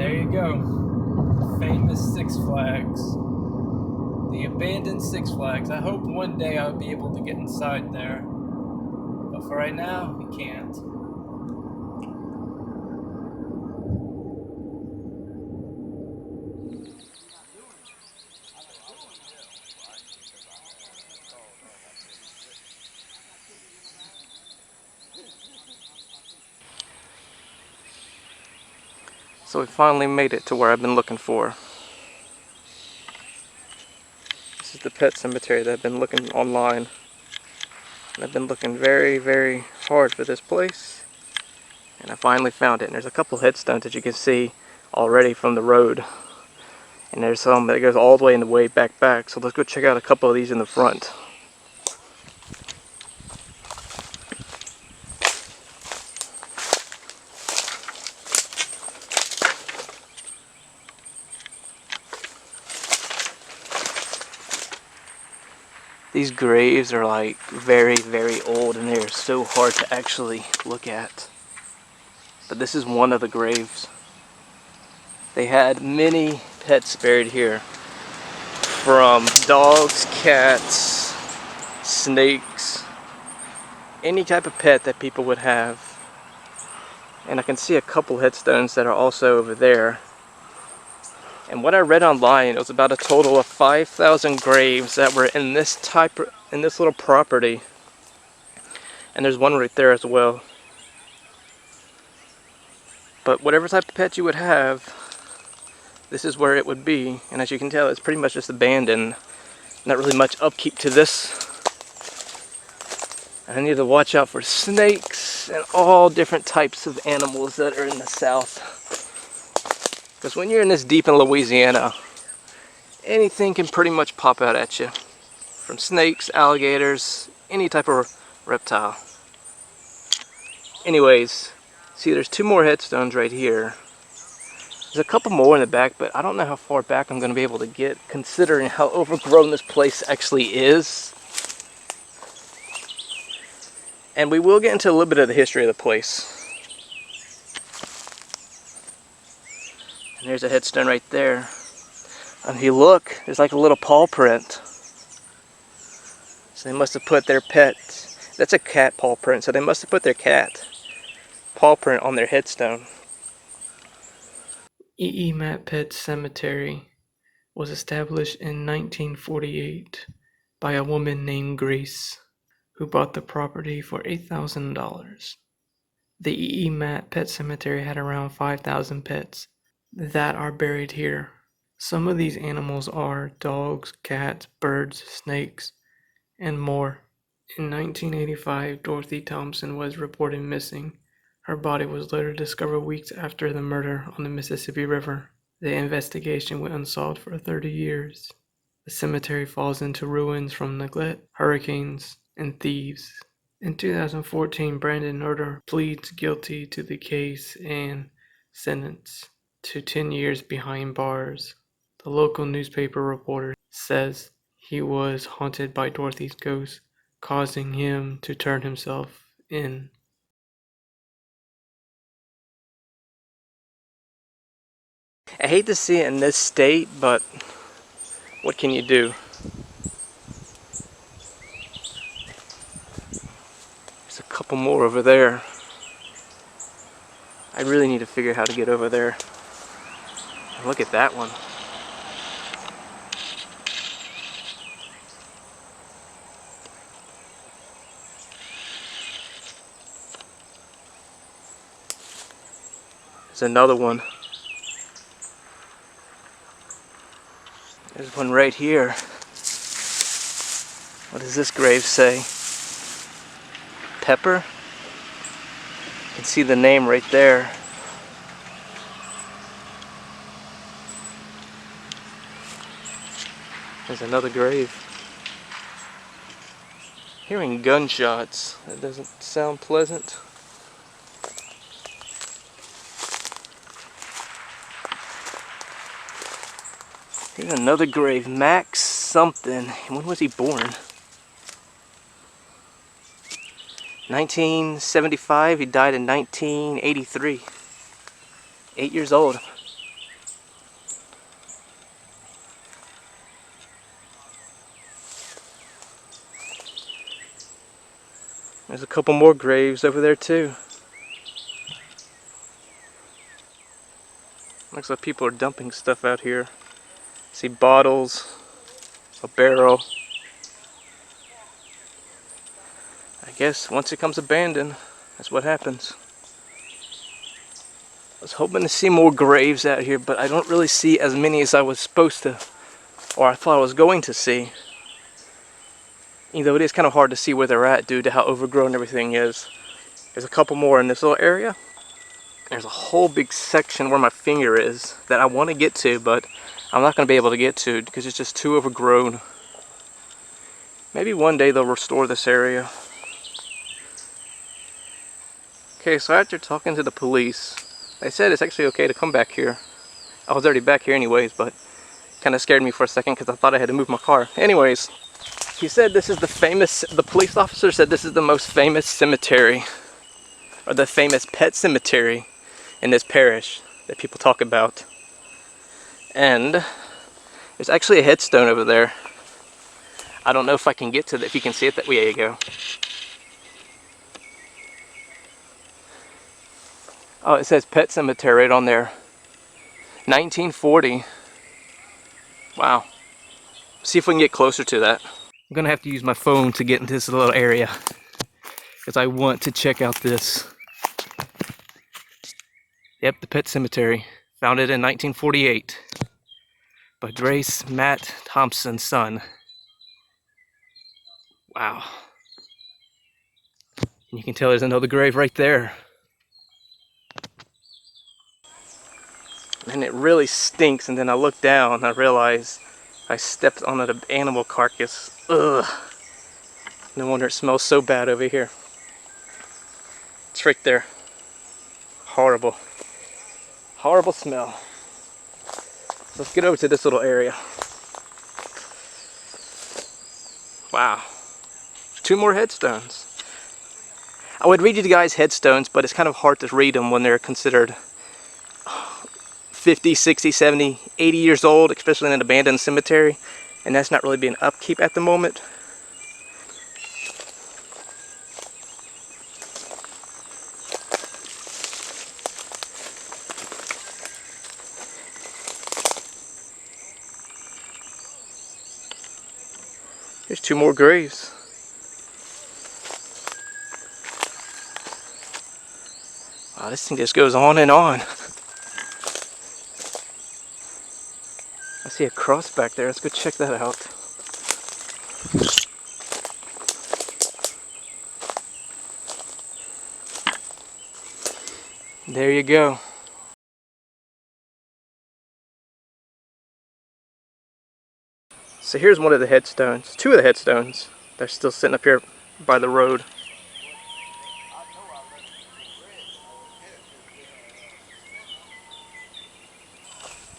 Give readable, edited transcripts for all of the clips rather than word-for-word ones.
there you go. Famous Six Flags. The abandoned Six Flags. I hope one day I'll be able to get inside there. But for right now, we can't. So we finally made it to where I've been looking for. This is the pet cemetery that I've been looking online. And I've been looking very, very hard for this place. And I finally found it. And there's a couple headstones that you can see already from the road. And there's some that goes all the way in the way back. So let's go check out a couple of these in the front. These graves are like very, very old and they are so hard to actually look at. But this is one of the graves. They had many pets buried here. From dogs, cats, snakes, any type of pet that people would have. And I can see a couple headstones that are also over there. And what I read online, it was about a total of 5,000 graves that were in this little property. And there's one right there as well. But whatever type of pet you would have, this is where it would be. And as you can tell, it's pretty much just abandoned. Not really much upkeep to this. I need to watch out for snakes and all different types of animals that are in the south. Because when you're in this deep in Louisiana, anything can pretty much pop out at you. From snakes, alligators, any type of reptile. Anyways, see there's two more headstones right here. There's a couple more in the back, but I don't know how far back I'm going to be able to get considering how overgrown this place actually is. And we will get into a little bit of the history of the place. And there's a headstone right there. And if you look, there's like a little paw print. So they must have put their pet, that's a cat paw print, so they must have put their cat paw print on their headstone. Matt Pet Cemetery was established in 1948 by a woman named Grace, who bought the property for $8,000. The Matt Pet Cemetery had around 5,000 pets that are buried here. Some of these animals are dogs, cats, birds, snakes, and more. In 1985, Dorothy Thompson was reported missing. Her body was later discovered weeks after the murder on the Mississippi River. The investigation went unsolved for 30 years. The cemetery falls into ruins from neglect, hurricanes, and thieves. In 2014, Brandon Norder pleads guilty to the case and sentenced to 10 years behind bars. The local newspaper reporter says he was haunted by Dorothy's ghost, causing him to turn himself in. I hate to see it in this state, but what can you do? There's a couple more over there. I really need to figure out how to get over there. Look at that one. There's another one. There's one right here. What does this grave say? Pepper? You can see the name right there. There's another grave. Hearing gunshots. That doesn't sound pleasant. Here's another grave. Max something. When was he born? 1975. He died in 1983. 8 years old. There's a couple more graves over there too. Looks like people are dumping stuff out here. See bottles, a barrel. I guess once it comes abandoned, that's what happens. I was hoping to see more graves out here, but I don't really see as many as I was supposed to, or I thought I was going to see. Even though it is kind of hard to see where they're at due to how overgrown everything is. There's a couple more in this little area. There's a whole big section where my finger is that I want to get to, but I'm not going to be able to get to because it's just too overgrown. Maybe one day they'll restore this area. Okay, so after talking to the police, they said it's actually okay to come back here. I was already back here anyways, but kind of scared me for a second because I thought I had to move my car. Anyways, he said this is the police officer said this is the most famous cemetery, or the famous pet cemetery in this parish that people talk about. And there's actually a headstone over there. I don't know if I can get to that, if you can see it that way. There you go. Oh, it says pet cemetery right on there. 1940. Wow. See if we can get closer to that. I'm gonna have to use my phone to get into this little area because I want to check out this. Yep, the pet cemetery. Founded in 1948 by Grace Matt Thompson's son. Wow. And you can tell there's another grave right there. And it really stinks, and then I look down and I realize I stepped on an animal carcass. Ugh. No wonder it smells so bad over here. It's right there. Horrible. Horrible smell. So let's get over to this little area. Wow. 2 more headstones. I would read you guys headstones, but it's kind of hard to read them when they're considered 50, 60, 70, 80 years old, especially in an abandoned cemetery. And that's not really being upkeep at the moment. There's 2 more graves. Wow, this thing just goes on and on. I see a cross back there. Let's go check that out. There you go. So here's one of the headstones. 2 of the headstones. They're still sitting up here by the road.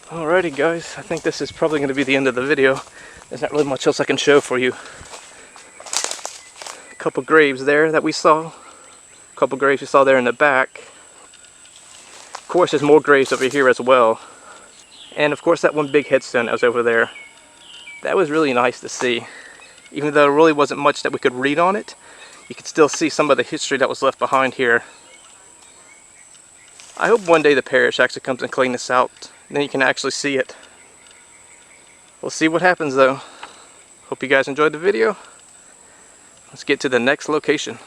Alrighty guys, I think this is probably going to be the end of the video. There's not really much else I can show for you. A couple graves there that we saw. A couple graves you saw there in the back. Of course there's more graves over here as well. And of course that one big headstone that was over there. That was really nice to see. Even though there really wasn't much that we could read on it, you could still see some of the history that was left behind here. I hope one day the parish actually comes and cleans this out. Then you can actually see it. We'll see what happens though. Hope you guys enjoyed the video. Let's get to the next location.